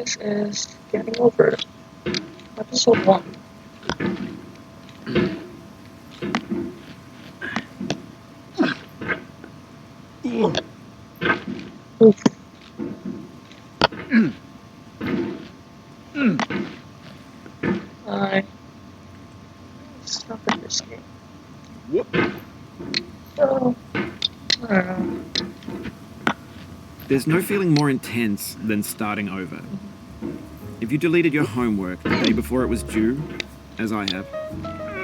This is Getting Over, episode 1. Oof. I suck at this game. So, I don't know. There's no feeling more intense than starting over. If you deleted your homework the day before it was due, as I have,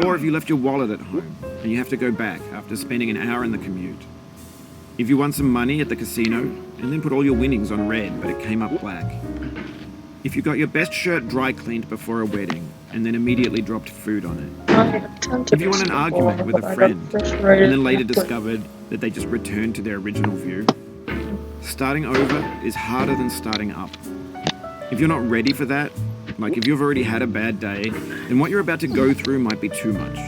or if you left your wallet at home and you have to go back after spending an hour in the commute. If you won some money at the casino and then put all your winnings on red but it came up black. If you got your best shirt dry cleaned before a wedding and then immediately dropped food on it. If you won an argument with a friend and then later discovered that they just returned to their original view. Starting over is harder than starting up. If you're not ready for that, like if you've already had a bad day, then what you're about to go through might be too much.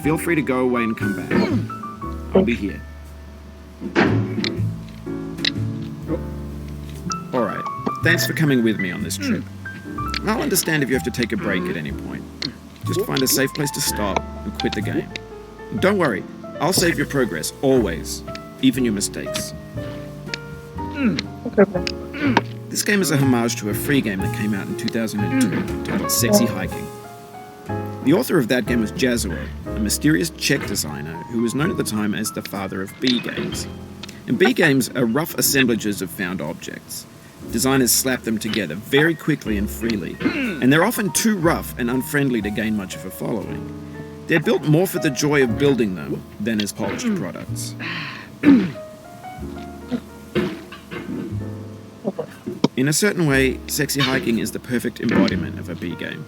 Feel free to go away and come back. I'll be here. Alright, thanks for coming with me on this trip. I'll understand if you have to take a break at any point. Just find a safe place to stop and quit the game. And don't worry, I'll save your progress, always, even your mistakes. This game is a homage to a free game that came out in 2002 titled Sexy Hiking. The author of that game was Jazuo, a mysterious Czech designer who was known at the time as the father of B games. And B games are rough assemblages of found objects. Designers slap them together very quickly and freely, and they're often too rough and unfriendly to gain much of a following. They're built more for the joy of building them than as polished products. In a certain way, Sexy Hiking is the perfect embodiment of a B game.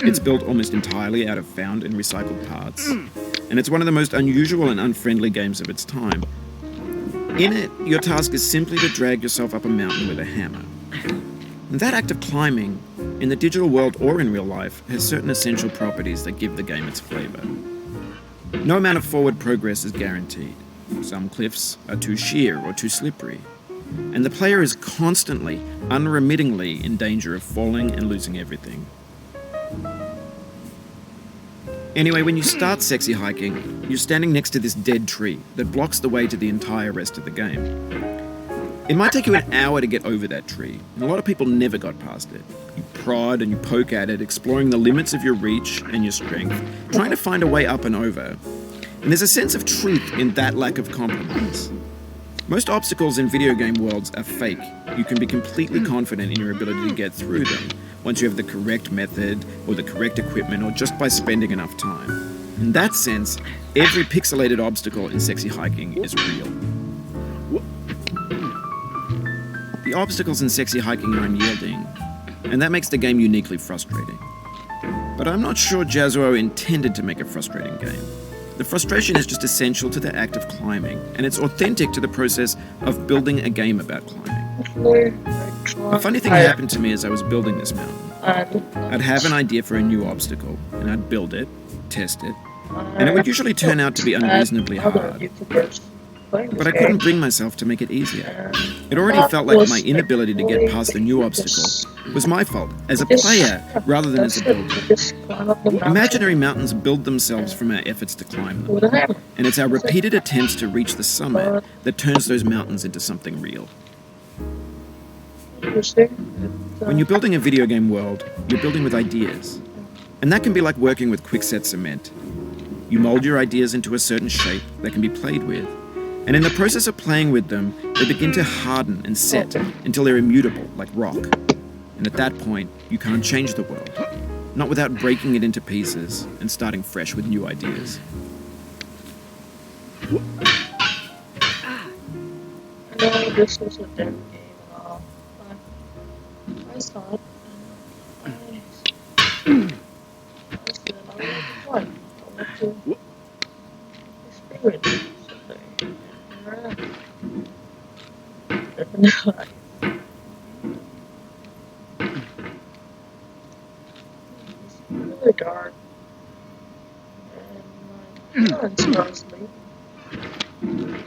It's built almost entirely out of found and recycled parts, and it's one of the most unusual and unfriendly games of its time. In it, your task is simply to drag yourself up a mountain with a hammer. And that act of climbing, in the digital world or in real life, has certain essential properties that give the game its flavor. No amount of forward progress is guaranteed. Some cliffs are too sheer or too slippery. And the player is constantly, unremittingly in danger of falling and losing everything. Anyway, when you start Sexy Hiking, you're standing next to this dead tree that blocks the way to the entire rest of the game. It might take you an hour to get over that tree, and a lot of people never got past it. You prod and you poke at it, exploring the limits of your reach and your strength, trying to find a way up and over. And there's a sense of truth in that lack of compromise. Most obstacles in video game worlds are fake. You can be completely confident in your ability to get through them once you have the correct method or the correct equipment or just by spending enough time. In that sense, every pixelated obstacle in Sexy Hiking is real. The obstacles in Sexy Hiking are unyielding, and that makes the game uniquely frustrating. But I'm not sure Jazuo intended to make a frustrating game. The frustration is just essential to the act of climbing, and it's authentic to the process of building a game about climbing. A funny thing happened to me as I was building this mountain. I'd have an idea for a new obstacle, and I'd build it, test it, and it would usually turn out to be unreasonably hard. But I couldn't bring myself to make it easier. It already felt like my inability to get past the new obstacle was my fault, as a player rather than as a builder. Imaginary mountains build themselves from our efforts to climb them, and it's our repeated attempts to reach the summit that turns those mountains into something real. When you're building a video game world, you're building with ideas, and that can be like working with quickset cement. You mold your ideas into a certain shape that can be played with, and in the process of playing with them, they begin to harden and set until they're immutable, like rock. And at that point, you can't change the world, not without breaking it into pieces and starting fresh with new ideas. I know this was a dead game and all, but I saw it and I said I want to play. I want to experience something. It's really dark, and my parents fell asleep.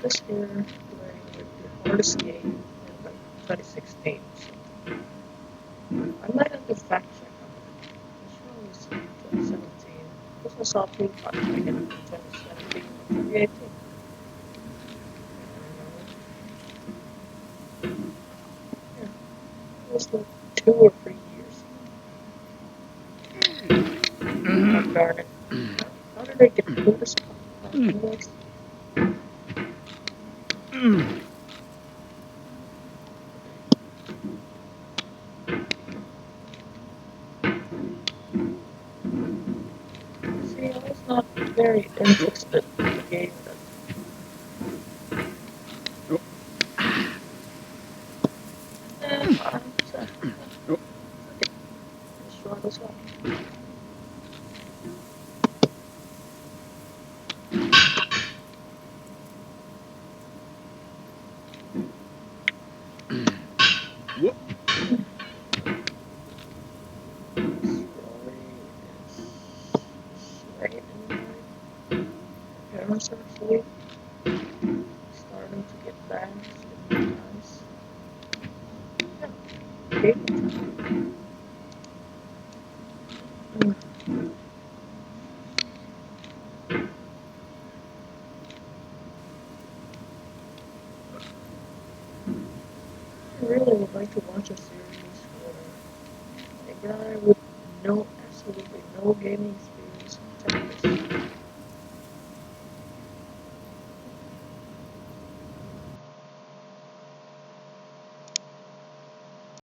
This year, playing with the hardest game in 2016. I might have to fact check on it. This one was 2017. This was all too hot back in 2017 or 2018. Yeah, it was like 2 or 3 years. Oh, darn it. How did I get through this? Anyways, see, I was not very interested in the game that. I'm sad. Okay, let's try this one. Right in my parents are asleep, starting to get bad, sleeping nice. Yeah, okay. I really would like to watch a series where a guy with absolutely no gaming experience